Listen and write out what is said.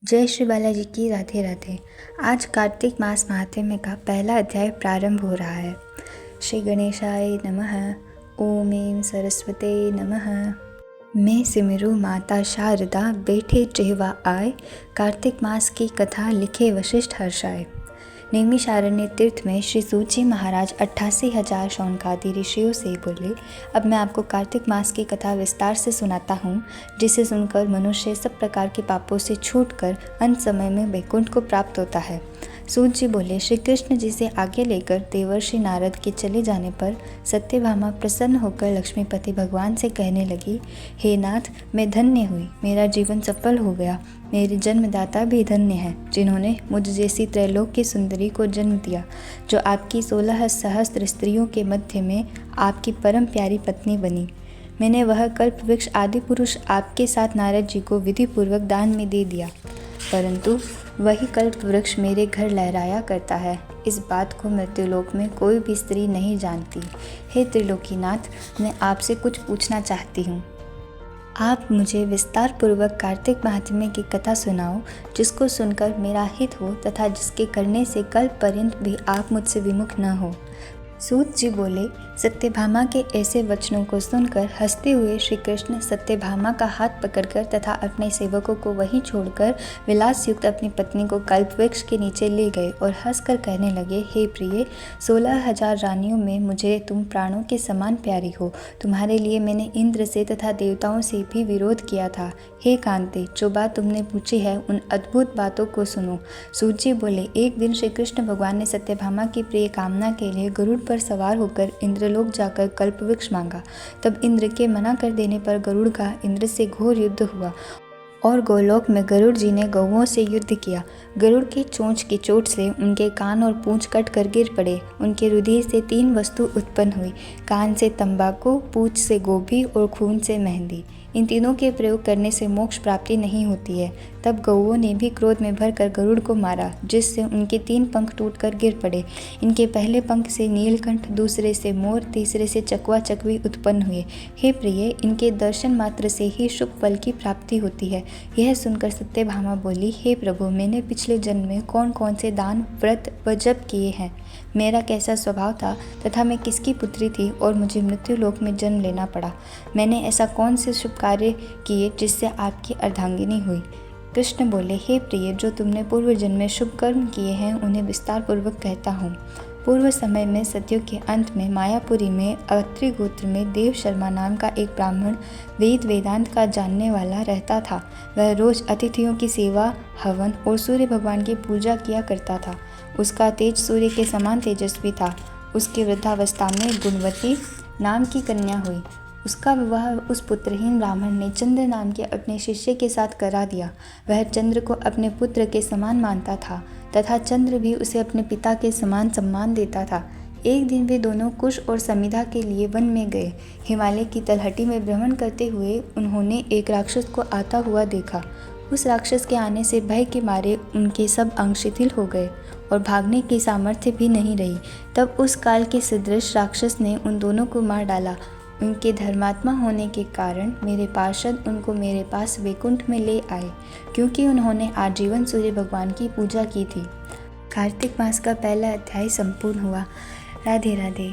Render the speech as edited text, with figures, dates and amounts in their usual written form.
जय श्री बालाजी की राधे राधे। आज कार्तिक मास महात्म्य का पहला अध्याय प्रारंभ हो रहा है। श्री गणेशाय नमः। ओम ऐं सरस्वते नमः। मैं सिमरू माता शारदा, बैठे जेवा आए, कार्तिक मास की कथा लिखे वशिष्ठ हर्षाय। नैमिषारण्य तीर्थ में श्री सूत जी महाराज 88,000 शौनकादि ऋषियों से बोले, अब मैं आपको कार्तिक मास की कथा विस्तार से सुनाता हूँ, जिसे सुनकर मनुष्य सब प्रकार के पापों से छूटकर अंत समय में वैकुंठ को प्राप्त होता है। सूत जी बोले, श्री कृष्ण जी से आगे लेकर देवर्षि नारद के चले जाने पर सत्यभामा प्रसन्न होकर लक्ष्मीपति भगवान से कहने लगी, हे नाथ, मैं धन्य हुई, मेरा जीवन सफल हो गया। मेरे जन्मदाता भी धन्य हैं, जिन्होंने मुझ जैसी त्रैलोक की सुंदरी को जन्म दिया, जो आपकी 16 सहस्त्र स्त्रियों के मध्य में आपकी परम प्यारी पत्नी बनी। मैंने वह कल्प वृक्ष आदि पुरुष आपके साथ नारद जी को विधि पूर्वक दान में दे दिया, परंतु वही कल्प वृक्ष मेरे घर लहराया करता है। इस बात को मृत्युलोक में कोई भी स्त्री नहीं जानती। हे त्रिलोकीनाथ, मैं आपसे कुछ पूछना चाहती हूँ। आप मुझे विस्तार पूर्वक कार्तिक महात्म्य की कथा सुनाओ, जिसको सुनकर मेरा हित हो तथा जिसके करने से कल्प पर्यंत भी आप मुझसे विमुख न हो। सूत जी बोले, सत्यभामा के ऐसे वचनों को सुनकर हंसते हुए श्री कृष्ण सत्यभामा का हाथ पकड़कर तथा अपने सेवकों को वहीं छोड़कर विलास युक्त अपनी पत्नी को कल्पवृक्ष के नीचे ले गए और हंसकर कहने लगे, हे प्रिय, 16,000 रानियों में मुझे तुम प्राणों के समान प्यारी हो। तुम्हारे लिए मैंने इंद्र से तथा देवताओं से भी विरोध किया था। हे कांते, जो बात तुमने पूछी है उन अद्भुत बातों को सुनो। सूत जी बोले, एक दिन श्री कृष्ण भगवान ने सत्यभामा की प्रिय कामना के लिए गरुड़ पर सवार होकर इंद्रलोक जाकर कल्पवृक्ष मांगा। तब इंद्र के मना कर देने पर गरुड़ का इंद्र से घोर युद्ध हुआ और गोलोक में गरुड़ जी ने गौओं से युद्ध किया। गरुड़ की चोंच की चोट से उनके कान और पूंछ कट कर गिर पड़े। उनके रुधिर से 3 वस्तु उत्पन्न हुई, कान से तंबाकू, पूंछ से गोभी और खून से मेहंदी। इन तीनों के प्रयोग करने से मोक्ष प्राप्ति नहीं होती है। तब गौओं ने भी क्रोध में भरकर गरुड़ को मारा, जिससे उनके 3 पंख टूटकर गिर पड़े। इनके पहले पंख से नीलकंठ, दूसरे से मोर, तीसरे से चकवा चकवी उत्पन्न हुए। हे प्रिय, इनके दर्शन मात्र से ही शुभ फल की प्राप्ति होती है। यह सुनकर सत्यभामा बोली, हे प्रभु, मैंने पिछले जन्म में कौन कौन से दान, व्रत व जप किए हैं, मेरा कैसा स्वभाव था तथा मैं किसकी पुत्री थी और मुझे मृत्युलोक में जन्म लेना पड़ा। मैंने ऐसा कौन से शुभ कार्य किए जिससे आपकी अर्धांगिनी हुई। कृष्ण बोले, हे प्रिय, जो तुमने पूर्व जन्म में शुभ कर्म किए हैं उन्हें विस्तार पूर्वक कहता हूँ। पूर्व समय में सतयुग के अंत में मायापुरी में अत्रि गोत्र में देव शर्मा नाम का एक ब्राह्मण वेद वेदांत का जानने वाला रहता था। वह रोज अतिथियों की सेवा, हवन और सूर्य भगवान की पूजा किया करता था। उसका तेज सूर्य के समान तेजस्वी था। उसकी वृद्धावस्था में गुणवती नाम की कन्या हुई। उसका विवाह उस पुत्रहीन ब्राह्मण ने चंद्र नाम के अपने शिष्य के साथ करा दिया। वह चंद्र को अपने पुत्र के समान मानता था तथा चंद्र भी उसे अपने पिता के समान सम्मान देता था। एक दिन वे दोनों कुश और समिधा के लिए वन में गए। हिमालय की तलहटी में भ्रमण करते हुए उन्होंने एक राक्षस को आता हुआ देखा। उस राक्षस के आने से भय के मारे उनके सब अंग शिथिल हो गए और भागने की सामर्थ्य भी नहीं रही। तब उस काल के सदृश राक्षस ने उन दोनों को मार डाला। उनके धर्मात्मा होने के कारण मेरे पार्षद उनको मेरे पास वैकुंठ में ले आए, क्योंकि उन्होंने आजीवन सूर्य भगवान की पूजा की थी। कार्तिक मास का पहला अध्याय संपूर्ण हुआ। राधे राधे।